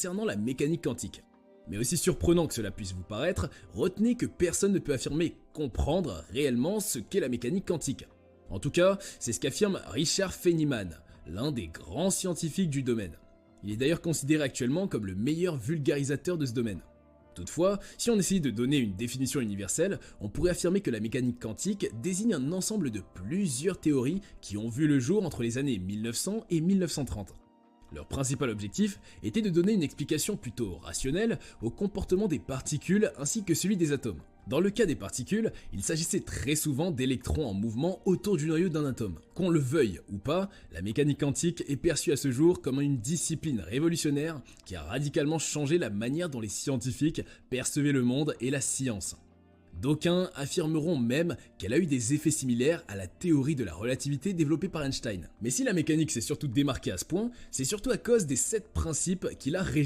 concernant la mécanique quantique. Mais aussi surprenant que cela puisse vous paraître, retenez que personne ne peut affirmer comprendre réellement ce qu'est la mécanique quantique. En tout cas, c'est ce qu'affirme Richard Feynman, l'un des grands scientifiques du domaine. Il est d'ailleurs considéré actuellement comme le meilleur vulgarisateur de ce domaine. Toutefois, si on essayait de donner une définition universelle, on pourrait affirmer que la mécanique quantique désigne un ensemble de plusieurs théories qui ont vu le jour entre les années 1900 et 1930. Leur principal objectif était de donner une explication plutôt rationnelle au comportement des particules ainsi que celui des atomes. Dans le cas des particules, il s'agissait très souvent d'électrons en mouvement autour du noyau d'un atome. Qu'on le veuille ou pas, la mécanique quantique est perçue à ce jour comme une discipline révolutionnaire qui a radicalement changé la manière dont les scientifiques percevaient le monde et la science. D'aucuns affirmeront même qu'elle a eu des effets similaires à la théorie de la relativité développée par Einstein. Mais si la mécanique s'est surtout démarquée à ce point, c'est surtout à cause des 7 principes qui la régissent.